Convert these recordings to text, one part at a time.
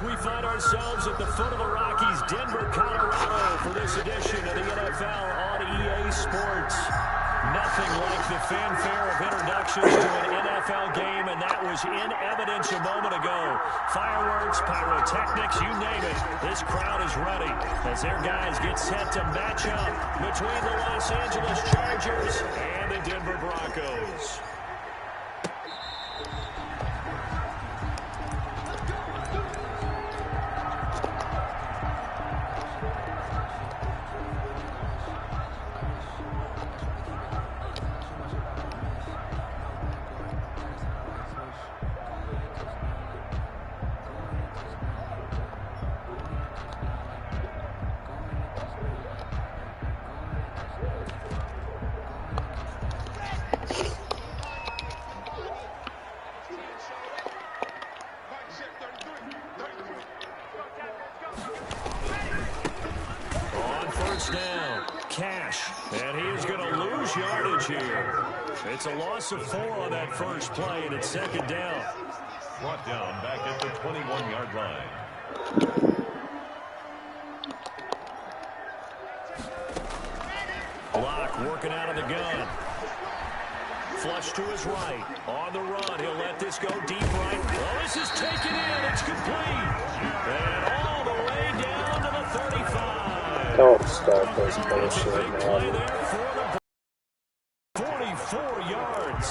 We find ourselves at the foot of the Rockies, Denver, Colorado, for this edition of the NFL on EA Sports. Nothing like the fanfare of introductions to an NFL game, and that was in evidence a moment ago. Fireworks, pyrotechnics, you name it. This crowd is ready as their guys get set to match up between the Los Angeles Chargers and the Denver Broncos. Down, Cash, and he is going to lose yardage here. It's a loss of 4 on that first play, and it's second down. Brought down back at the 21-yard line. Block working out of the gun. Flush to his right. On the run, he'll let this go deep right. Oh, this is taken in. It's complete. And all the way down to the 35. Don't start this bullshit, Big play man. there for the 44 yards.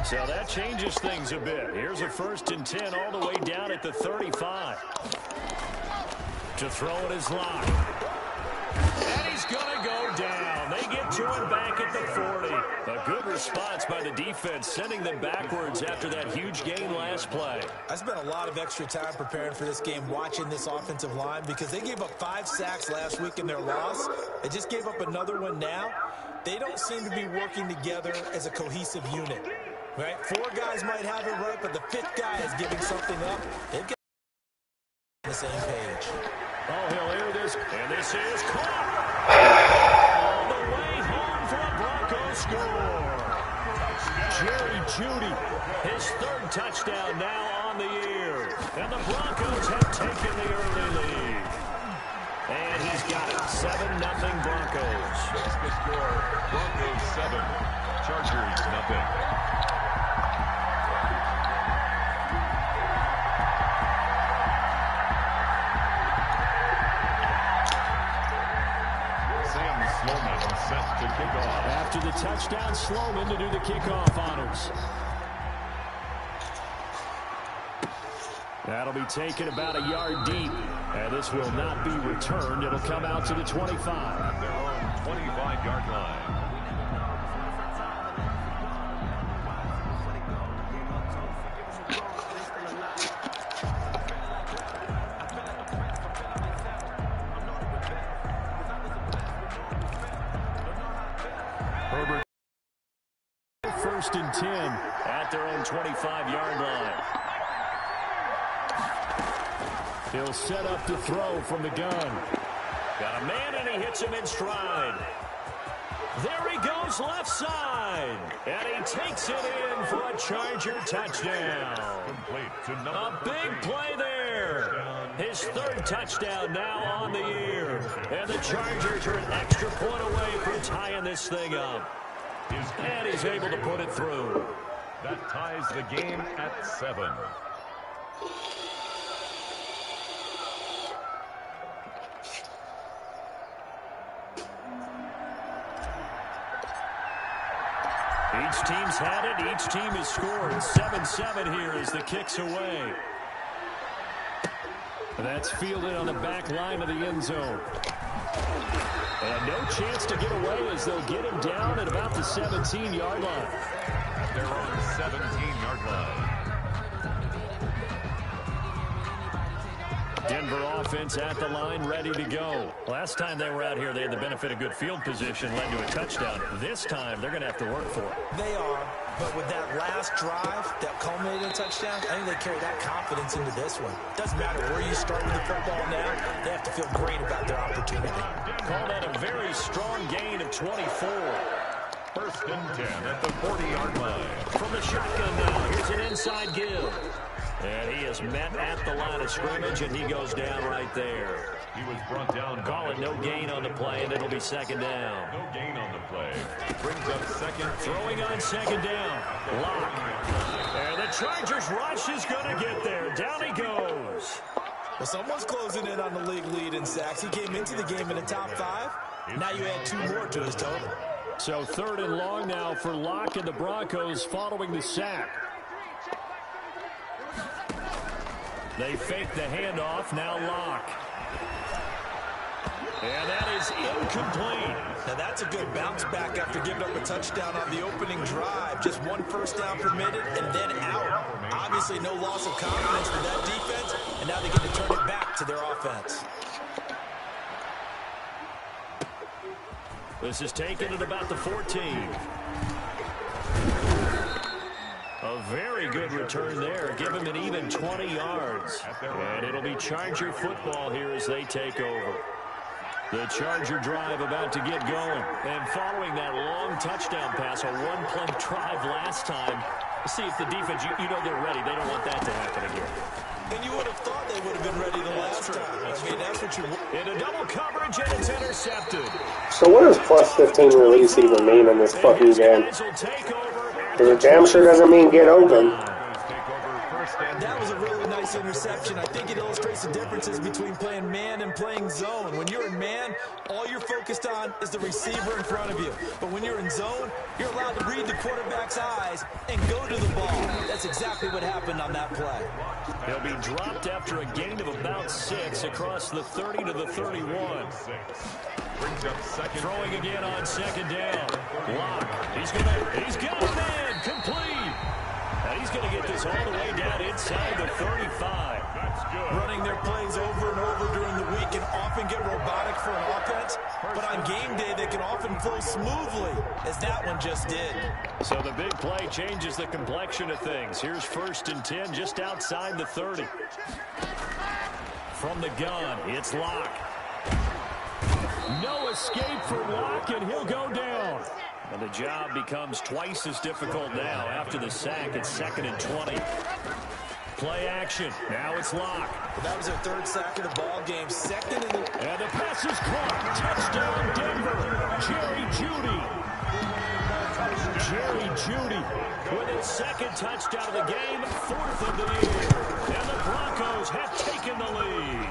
So that changes things a bit. Here's a 1st and 10 all the way down at the 35. To throw it is Locke. And he's going to go down. They get to him back at the 40. A good response by the defense, sending them backwards after that huge gain last play. I spent a lot of extra time preparing for this game, watching this offensive line, because they gave up 5 sacks last week in their loss. They just gave up another one now. They don't seem to be working together as a cohesive unit. Right? 4 guys might have it right, but the 5th guy is giving something up. They've got on the same page. Oh, he'll hear this, and this is caught. All the way home for a Broncos score. Jerry Jeudy, his 3rd touchdown now on the year. And the Broncos have taken the early lead. And he's got it, 7-0 Broncos. That's the score. Broncos 7, Chargers 0. Set to kick off. After the touchdown, Sloman to do the kickoff honors. That'll be taken about a yard deep. And this will not be returned. It'll come out to the 25. At their own 25-yard line. Herbert, 1st and 10 at their own 25-yard line. He'll set up to throw from the gun. Got a man, and he hits him in stride. There he goes left side. And he takes it in for a Charger touchdown. Complete to number A big play there. His 3rd touchdown now on the year. And the Chargers are an extra point away from tying this thing up. And he's able to put it through. That ties the game at 7. Each team's had it. Each team has scored. 7-7 here as the kick's away. That's fielded on the back line of the end zone. And no chance to get away as they'll get him down at about the 17-yard line. They're on the 17-yard line. Denver offense at the line, ready to go. Last time they were out here, they had the benefit of good field position, led to a touchdown. This time, they're going to have to work for it. They are, but with that last drive that culminated in a touchdown, I think they carry that confidence into this one. Doesn't matter where you start with the football now, they have to feel great about their opportunity. Call that a very strong gain of 24. First and 10 at the 40-yard line. From the shotgun now, here's an inside give. And he is met at the line of scrimmage, and he goes down right there. He was brought down. Call it no gain on the play, and it'll be second down. No gain on the play. Brings up second. Throwing on second down. Lock. And the Chargers rush is going to get there. Down he goes. Well, someone's closing in on the league lead in sacks. He came into the game in the top 5. Now you add 2 more to his total. So 3rd and long now for Locke and the Broncos following the sack. They fake the handoff, now Locke. And that is incomplete. Now that's a good bounce back after giving up a touchdown on the opening drive. Just 1 first down permitted and then out. Obviously no loss of confidence for that defense, and now they get to turn it back to their offense. This is taken at about the 14. A very good return there. Give him an even 20 yards. And it'll be Charger football here as they take over. The Charger drive about to get going. And following that long touchdown pass, a one-play drive last time. See if the defense, you know they're ready. They don't want that to happen again. And you would have thought they would have been ready the last time. I mean, that's what you want. In a double coverage, and it's intercepted. So what does plus 15 release even mean in this fucking game? Because it damn sure doesn't mean get open. That was a really nice interception. I think it illustrates the differences between playing man and playing zone. When you're in man, all you're focused on is the receiver in front of you. But when you're in zone, you're allowed to read the quarterback's eyes and go to the ball. That's exactly what happened on that play. He'll be dropped after a gain of about 6 across the 30 to the 31. Brings up second. Throwing again on second down. Lock. He's got a man. Complete. And he's going to get this all the way down inside the 35. That's good. Running their plays over and over during the week can often get robotic for an offense, but on game day they can often flow smoothly, as that one just did. So the big play changes the complexion of things. Here's 1st and 10 just outside the 30. From the gun, it's Locke. No escape for Locke, and he'll go down. And the job becomes twice as difficult now after the sack. It's 2nd and 20. Play action. Now it's Locke. Well, that was their 3rd sack of the ball game. 2nd in the... And the pass is caught. Touchdown, Denver. Jerry Jeudy. Jerry Jeudy with his 2nd touchdown of the game, 4th of the year. And the Broncos have taken the lead.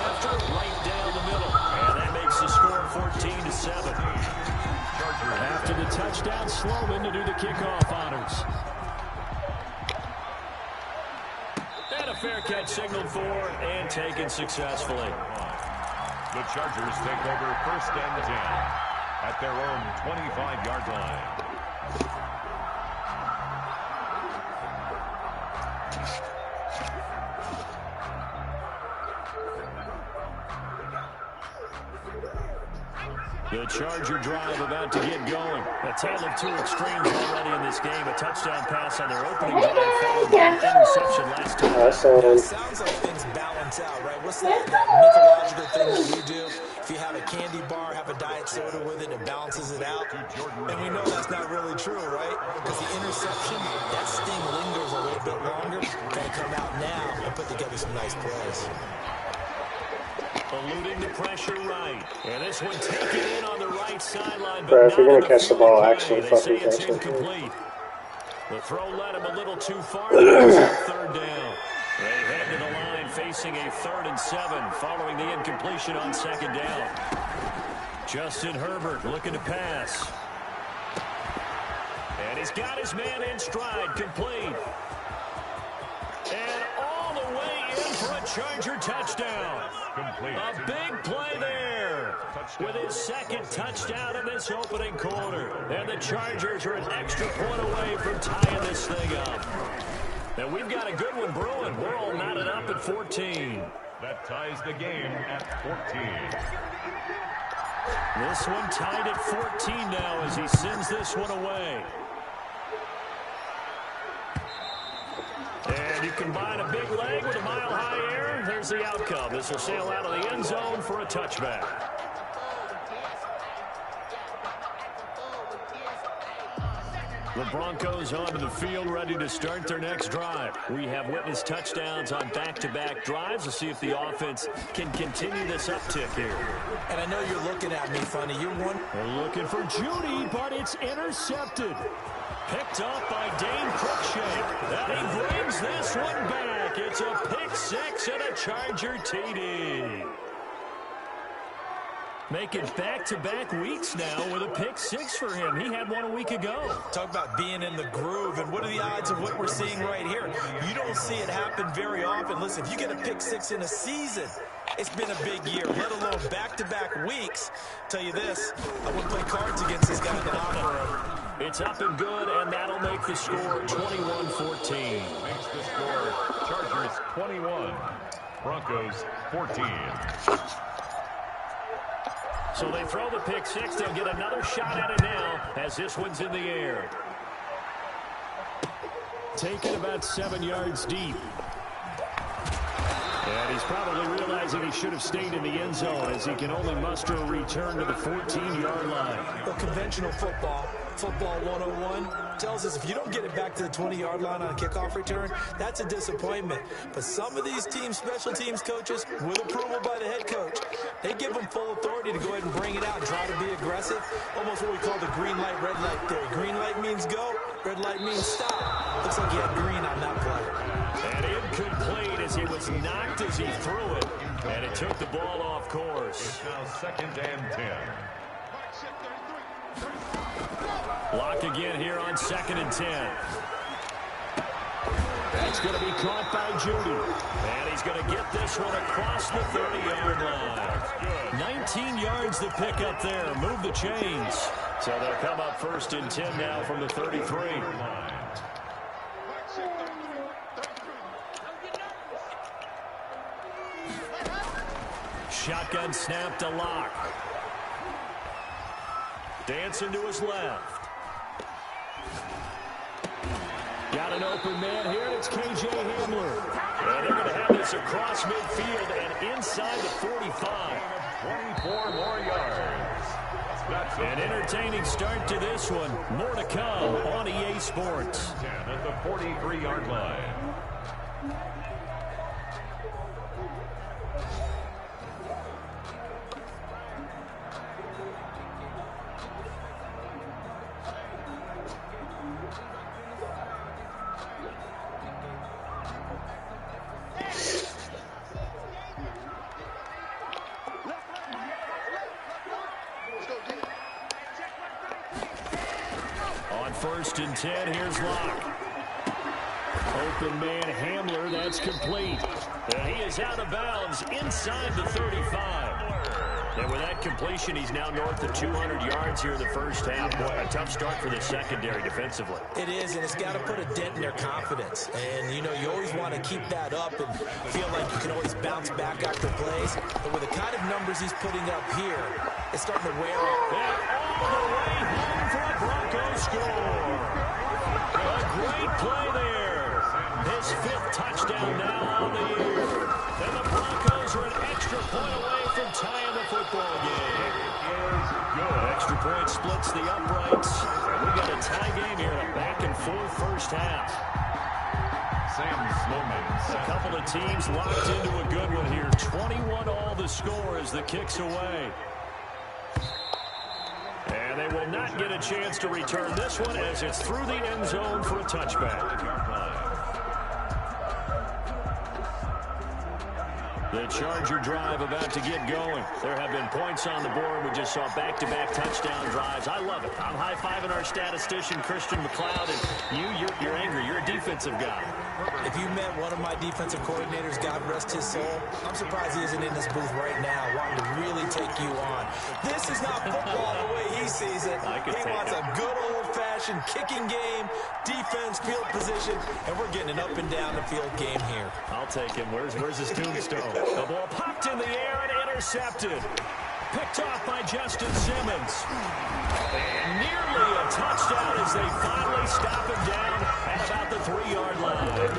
After right down the middle. And that makes the score 14-7. After the touchdown, Sloman to do the kickoff honors. And a fair catch signaled for and taken successfully. The Chargers take over 1st and 10 at their own 25-yard line. The Charger drive about to get going. A tale of 2 extremes already in this game. A touchdown pass on their opening drive followed by an interception last time. It sounds like things balance out, right? What's that mythological thing that we do? If you have a candy bar, have a diet soda with it, it balances it out. And we know that's not really true, right? Because the interception, that sting lingers a little bit longer. Got to come out now and put together some nice plays. Eluding the pressure right. And this one taken in on the right sideline. But if you're going to catch the ball, actually fucking catch it. Incomplete. The throw led him a little too far. 3rd down. They head to the line facing a 3rd and 7 following the incompletion on 2nd down. Justin Herbert looking to pass. And he's got his man in stride, complete. And all the way in for a Charger touchdown. Complete. A big play there with his second touchdown in this opening quarter. And the Chargers are an extra point away from tying this thing up. And we've got a good one brewing. We're all knotted up at 14. That ties the game at 14. This one tied at 14 now as he sends this one away. And you combine a big leg with a mile-high air, there's the outcome. This will sail out of the end zone for a touchback. The Broncos onto the field, ready to start their next drive. We have witnessed touchdowns on back-to-back drives. We'll see if the offense can continue this uptick here. And I know you're looking at me funny. You're one. They're looking for Judy, but it's intercepted. Picked up by Dane Cruikshank. And he brings this one back. It's a pick six and a Charger TD. Making back-to-back weeks now with a pick six for him. He had one a week ago. Talk about being in the groove, and what are the odds of what we're seeing right here? You don't see it happen very often. Listen, if you get a pick six in a season, it's been a big year, let alone back-to-back weeks. Tell you this, I wouldn't play cards against this guy in the offer. It's up and good, and that'll make the score 21-14. Makes the score Chargers 21, Broncos 14. So they throw the pick six. They'll get another shot at it now as this one's in the air. Taken about 7 yards deep. And he's probably realizing he should have stayed in the end zone as he can only muster a return to the 14-yard line. Well, conventional football 101, tells us if you don't get it back to the 20-yard line on a kickoff return, that's a disappointment. But some of these teams, special teams coaches, with approval by the head coach, they give them full authority to go ahead and bring it out and try to be aggressive. Almost what we call the green light, red light theory. Green light means go, red light means stop. Looks like he had green on that play. And incomplete as he was knocked as he threw it. And it took the ball off course. It's now 2nd and 10. Block again here on 2nd and 10. That's going to be caught by Judy. And he's going to get this one across the 30-yard line. 19 yards to pick up there. Move the chains. So they'll come up 1st and 10 now from the 33. Shotgun snap to Lock. Dancing to his left. Got an open man here, and it's K.J. Hamler. And they're going to have this across midfield and inside the 45. 24 more yards. That's an entertaining start to this one. More to come on EA Sports. 10 at the 43-yard line. On 1st and 10, here's Lock. Open man Hamler, that's complete. And he is out of bounds inside the 35. And with that completion, he's now north of 200 yards here in the first half. Boy, a tough start for the secondary defensively. It is, and it's got to put a dent in their confidence. And, you know, you always want to keep that up and feel like you can always bounce back after plays. But with the kind of numbers he's putting up here, it's starting to wear off. And all the way home for a Broncos score. A great play there. His 5th touchdown now on the year. And the Broncos are an extra point away from tying the football game. Extra point splits the uprights. We got a tie game here, a back-and-forth first half. A couple of teams locked into a good one here. 21 all the score as the kick's away. And they will not get a chance to return this one as it's through the end zone for a touchback. The Charger drive about to get going. There have been points on the board. We just saw back-to-back touchdown drives. I love it. I'm high-fiving our statistician, Christian McLeod, and you're angry. You're a defensive guy. If you met one of my defensive coordinators, God rest his soul, I'm surprised he isn't in this booth right now wanting to really take you on. This is not football the way he sees it. He wants a good old-fashioned kicking game, defense, field position, and we're getting an up-and-down-the-field game here. I'll take him. Where's his tombstone? The ball popped in the air and intercepted. Picked off by Justin Simmons. And nearly a touchdown as they finally stop him down at about the 3-yard line.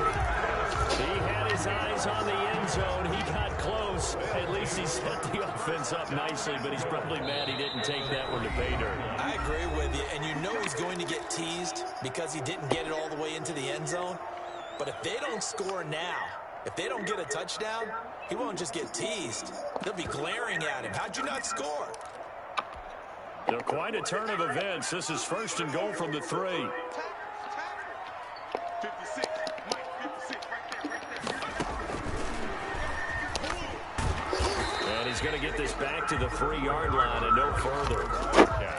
He had his eyes on the end zone. He got close. At least he set the offense up nicely, but he's probably mad he didn't take that one to pay dirt. I agree with you, and you know he's going to get teased because he didn't get it all the way into the end zone. But if they don't score now, if they don't get a touchdown, he won't just get teased. They'll be glaring at him. How'd you not score? They're quite a turn of events. This is 1st and goal from the 3. And he's going to get this back to the 3-yard line and no further.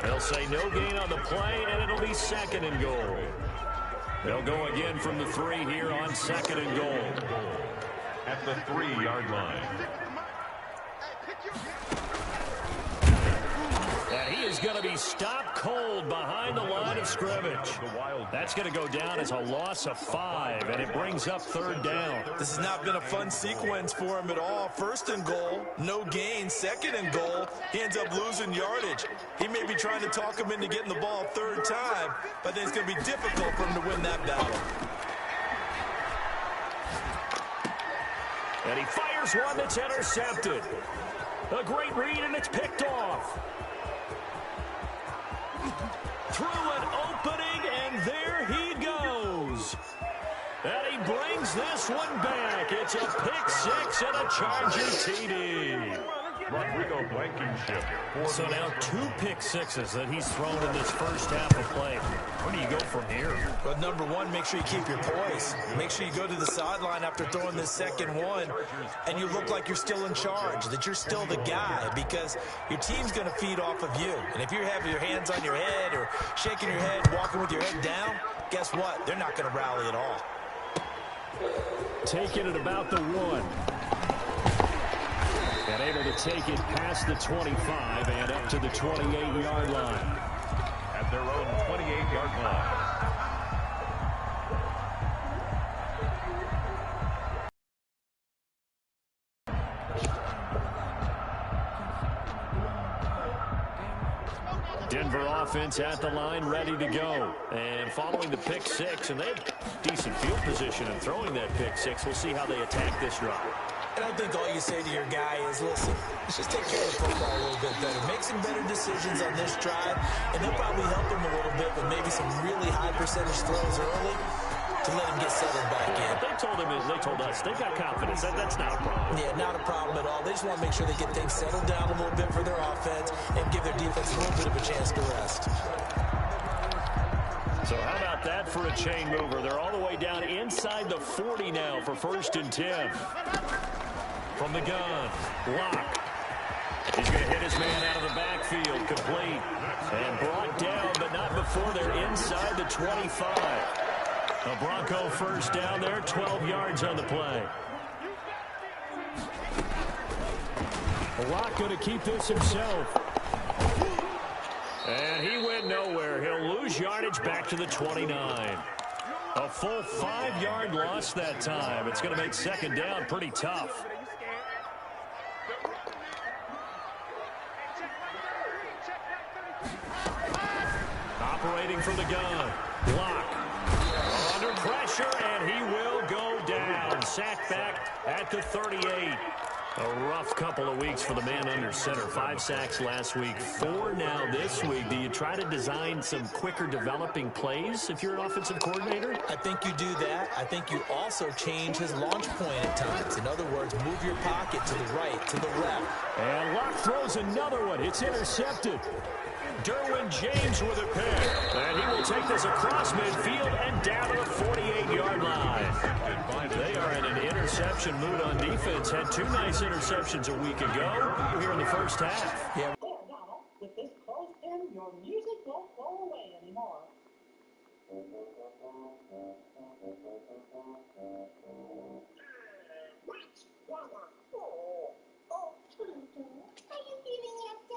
They'll say no gain on the play, and it'll be 2nd and goal. They'll go again from the 3 here on 2nd and goal. At the 3-yard line. And he is going to be stopped cold behind the line of scrimmage. That's going to go down as a loss of 5, and it brings up 3rd down. This has not been a fun sequence for him at all. 1st and goal, no gain. 2nd and goal, he ends up losing yardage. He may be trying to talk him into getting the ball 3rd time, but then it's going to be difficult for him to win that battle. And he fires one that's intercepted. A great read, and it's picked off. Through an opening, and there he goes. And he brings this one back. It's a pick 6 and a Charger TD. Rodrigo Blankenship. So now 2 pick 6s that he's thrown in this first half of play. Where do you go from here? But number one, make sure you keep your poise. Make sure you go to the sideline after throwing this second one, and you look like you're still in charge, that you're still the guy, because your team's going to feed off of you. And if you have your hands on your head or shaking your head, walking with your head down, guess what? They're not going to rally at all. Taking it about the 1. And able to take it past the 25 and up to the 28-yard line. At their own 28-yard line. Denver offense at the line, ready to go. And following the pick 6, and they have decent field position in throwing that pick 6. We'll see how they attack this drive. And I think all you say to your guy is, listen, let's just take care of the football a little bit better. Make some better decisions on this drive, and they'll probably help him a little bit with maybe some really high percentage throws early to let him get settled back in. They told us they've got confidence. That's not a problem. Yeah, not a problem at all. They just want to make sure they get things settled down a little bit for their offense and give their defense a little bit of a chance to rest. So how about that for a chain mover? They're all the way down inside the 40 now for 1st and 10. From the gun, Locke. He's going to hit his man out of the backfield, complete. And brought down, but not before they're inside the 25. A Bronco first down there, 12 yards on the play. Locke going to keep this himself. And he went nowhere. He'll lose yardage back to the 29. A full 5-yard loss that time. It's going to make 2nd down pretty tough. Operating from the gun. Block. Under pressure, and he will go down. Sacked back at the 38. A rough couple of weeks for the man under center. 5 sacks last week, 4 now this week. Do you try to design some quicker developing plays if you're an offensive coordinator? I think you do that. I think you also change his launch point at times. In other words, move your pocket to the right, to the left. And Locke throws another one. It's intercepted. Derwin James with a pick. And he will take this across midfield and down to the 48-yard line. They are in an interception mood on defense. Had 2 nice interceptions a week ago here in the first half. Yeah. With this closed in, your music won't go away anymore. Are you feeling it?